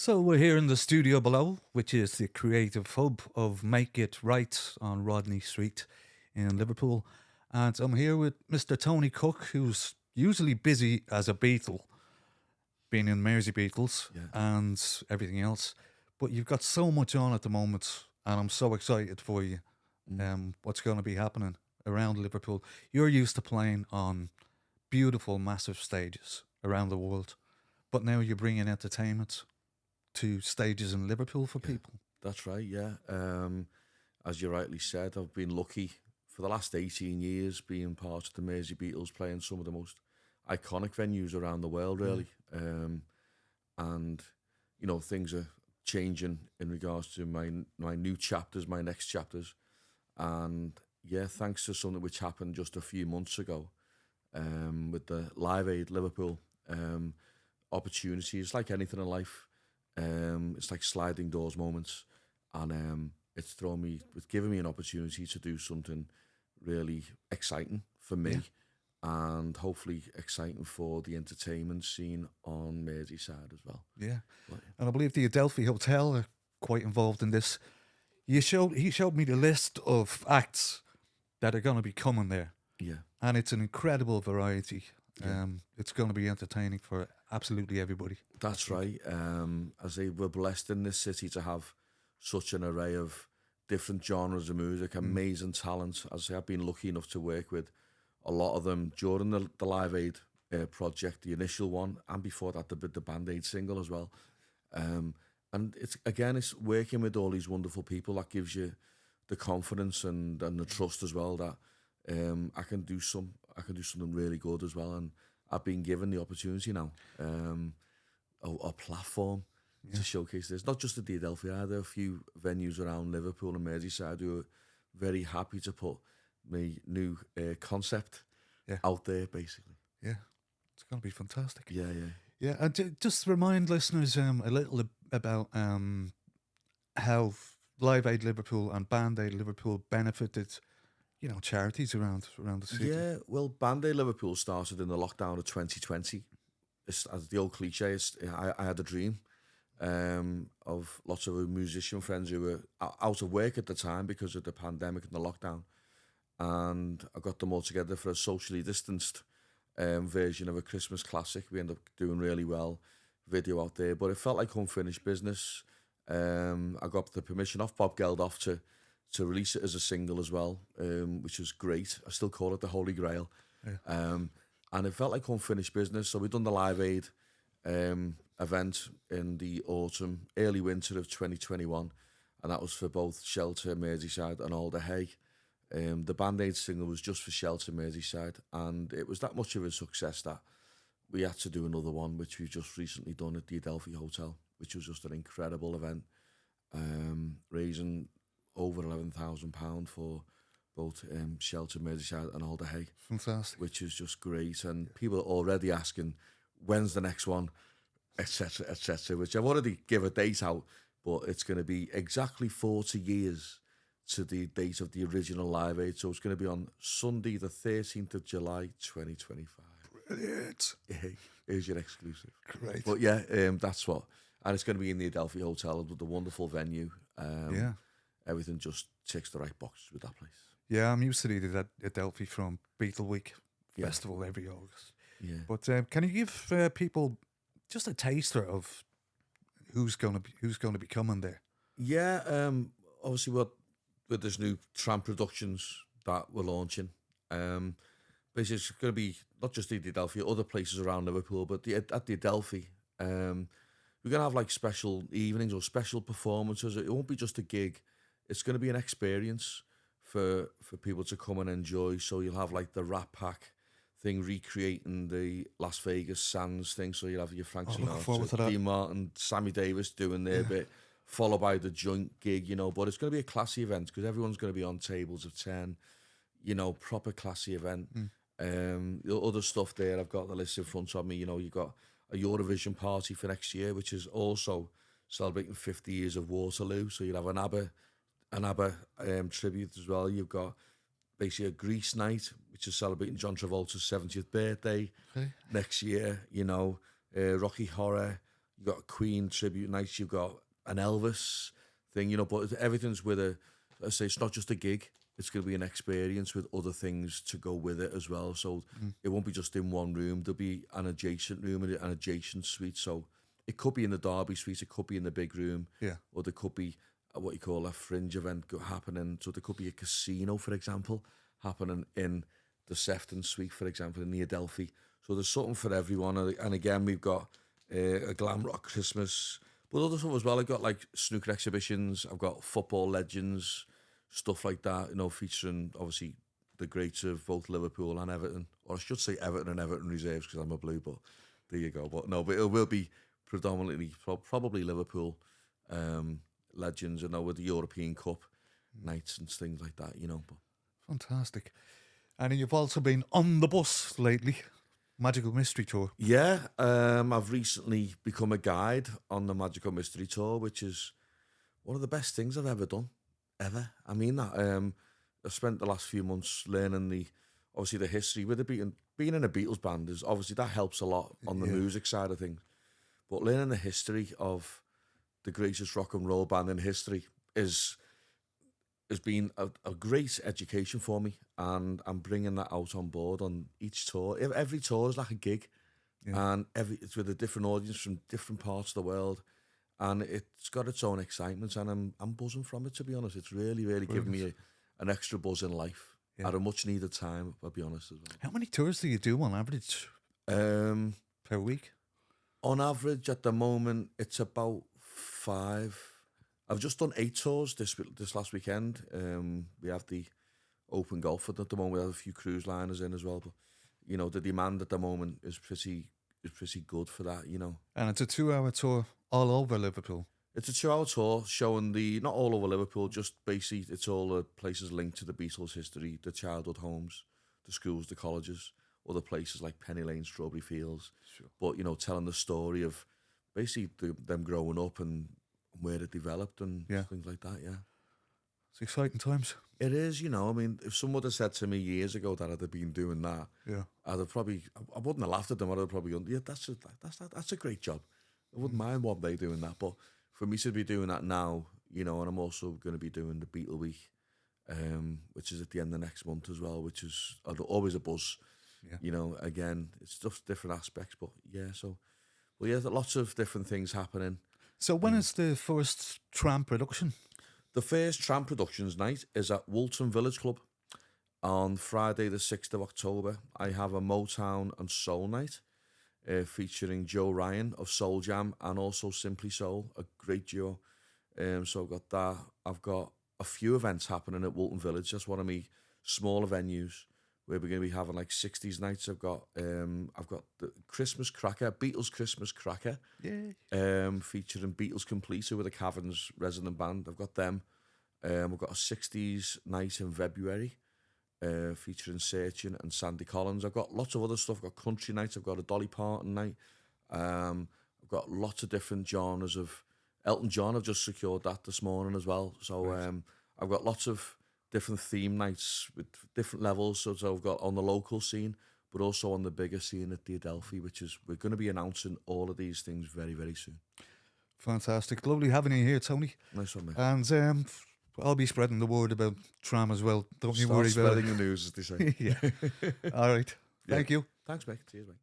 So we're here in the studio below, which is the creative hub of Make It Right on Rodney Street in Liverpool. And I'm here with Mr. Tony Cook, who's usually busy as a Beatle, being in Mersey Beatles Yeah. and everything else. But you've got so much on at the moment, and I'm so excited for you. Mm. What's going to be happening around Liverpool? You're used to playing on beautiful, massive stages around the world, but now you're bringing entertainment to stages in Liverpool for Yeah, people. that's right. Yeah. As you rightly said, I've been lucky for the last 18 years being part of the Mersey Beatles, playing some of the most iconic venues around the world, Yeah. really. And things are changing in regards to my new chapters, my next chapters, and yeah, thanks to something which happened just a few months ago, with the Live Aid Liverpool opportunity. It's like anything in life. It's like sliding doors moments, and it's given me an opportunity to do something really exciting for Yeah. me, and hopefully exciting for the entertainment scene on Merseyside as well. Yeah. But, And I believe the Adelphi Hotel are quite involved in this. He showed me the list of acts that are going to be coming there, yeah, and it's an incredible variety. yeah, It's going to be entertaining for absolutely everybody, I that's think. right. As they were blessed in this city to have such an array of different genres of music, Mm. amazing talent. As I say, I've been lucky enough to work with a lot of them during the Live Aid project, the initial one, and before that, the Band Aid single as well. Um, and it's working with all these wonderful people that gives you the confidence and the trust as well that I can do something really good as well. And I've been given the opportunity now, a platform Yeah. to showcase this. Not just at the Adelphi, there are a few venues around Liverpool and Merseyside who are very happy to put my new concept Yeah. out there, basically. Yeah. It's going to be fantastic. Yeah, yeah. Yeah. And just remind listeners a little about how Live Aid Liverpool and Band Aid Liverpool benefited, charities around the city. Yeah, well, Band Aid Liverpool started in the lockdown of 2020. As the old cliche, I had a dream of lots of musician friends who were out of work at the time because of the pandemic and the lockdown. And I got them all together for a socially distanced version of a Christmas classic. We ended up doing really well, video out there, but it felt like unfinished business. I got the permission off Bob Geldof to release it as a single as well, which was great. I still call it the Holy Grail. Yeah. And it felt like unfinished business. So we've done the Live Aid event in the autumn, early winter of 2021, and that was for both Shelter, Merseyside, and Alder Hay. The Band Aid single was just for Shelter, Merseyside, and it was that much of a success that we had to do another one, which we've just recently done at the Adelphi Hotel, which was just an incredible event, raising over £11,000 for both Shelter, Merseyside, and Alder Hay, Fantastic. which is just great. And people are already asking, when's the next one, etc., etc., which I've already give a date out, but it's going to be exactly 40 years to the date of the original Live Aid. So it's going to be on Sunday, the 13th of July, 2025. Brilliant. Here's your exclusive. Great. But yeah, that's what. And it's going to be in the Adelphi Hotel with the wonderful venue. Yeah. Everything just ticks the right boxes with that place. Yeah, I'm used to the Adelphi from Beatle Week Yeah. Festival every August. Yeah. But can you give people just a taster of who's going to be coming there? Yeah, obviously with this new Tram Productions that we're launching, basically it's going to be not just the Adelphi, other places around Liverpool, but at the Adelphi, we're going to have like special evenings or special performances. It won't be just a gig; it's going to be an experience for people to come and enjoy. So you'll have like the Rat Pack thing recreating the Las Vegas Sands thing. So you'll have your Frank Looking forward to Sinatra, that. Dean Martin, Sammy Davis doing their bit, followed by the joint gig, But it's going to be a classy event because everyone's going to be on tables of 10, proper classy event. The other stuff there, I've got the list in front of me. You've got a Eurovision party for next year, which is also celebrating 50 years of Waterloo. So you'll have an ABBA tribute as well. You've got basically a Grease night, which is celebrating John Travolta's 70th birthday Okay. next year. Rocky Horror. you've got a Queen tribute nights, you've got an Elvis thing, but everything's with I say it's not just a gig. It's going to be an experience with other things to go with it as well. So it won't be just in one room. There'll be an adjacent room and an adjacent suite. So it could be in the Derby suite, it could be in the big room, or there could be what you call a fringe event happening. So there could be a casino, for example, happening in the Sefton suite, for example, in the Adelphi. So there's something for everyone. And again, we've got a glam rock Christmas, but other stuff as well. I've got like snooker exhibitions. I've got football legends, stuff like that, featuring obviously the greats of both Liverpool and Everton. Or I should say Everton and Everton reserves because I'm a Blue, but there you go. But no, but it will be predominantly probably Liverpool legends, with the European Cup nights and things like that, But Fantastic. And you've also been on the bus lately, Magical Mystery Tour. Yeah, I've recently become a guide on the Magical Mystery Tour, which is one of the best things I've ever done, ever. I mean that. I've spent the last few months learning the history with it being in a Beatles band is obviously that helps a lot on the music side of things, but learning the history of the greatest rock and roll band in history has been a great education for me, and I'm bringing that out on board on each tour. Every tour is like a gig, and it's with a different audience from different parts of the world, and it's got its own excitement, and I'm buzzing from it, to be honest. It's really, really given me an extra buzz in life at a much needed time, I'll be honest as well. How many tours do you do on average per week? On average, at the moment, it's about 5. I've just done 8 tours this last weekend. We have the open golf at the moment. We have a few cruise liners in as well, but the demand at the moment is pretty good for that. And it's a 2-hour tour all over Liverpool. It's a 2-hour tour showing not all over Liverpool, just basically it's all the places linked to the Beatles' history, the childhood homes, the schools, the colleges, other places like Penny Lane, Strawberry Fields. Sure. But telling the story of basically them growing up and where it developed and things like that. Yeah, it's exciting times. It is. I mean, if someone had said to me years ago that I'd have been doing that, I wouldn't have laughed at them. I'd have probably gone, yeah, that's a great job. I wouldn't mind one day doing that, but for me to be doing that now, and I'm also going to be doing the Beatle Week, which is at the end of next month as well, which is always a buzz. Yeah. Again, it's just different aspects, but lots of different things happening. So when is the first Tram production? The first Tram Productions night is at Woolton Village Club on Friday the 6th of October. I have a Motown and Soul night featuring Joe Ryan of Soul Jam and also Simply Soul, a great duo. So I've got that. I've got a few events happening at Woolton Village. That's one of my smaller venues where we're going to be having like 60s nights. I've got the Christmas Cracker, Beatles Christmas Cracker, featuring Beatles Complete with the Caverns resident band. I've got them. We've got a 60s night in February, featuring Searching and Sandy Collins. I've got lots of other stuff. I've got country nights. I've got a Dolly Parton night. I've got lots of different genres of Elton John. I've just secured that this morning as well. So I've got lots of different theme nights with different levels. So I've got on the local scene, but also on the bigger scene at the Adelphi, we're going to be announcing all of these things very, very soon. Fantastic. Lovely having you here, Tony. Nice one, mate. And I'll be spreading the word about Tram as well. Don't you worry about it. Spreading the news, as they say. Yeah. All right. Thank you. Thanks, mate. Cheers, mate.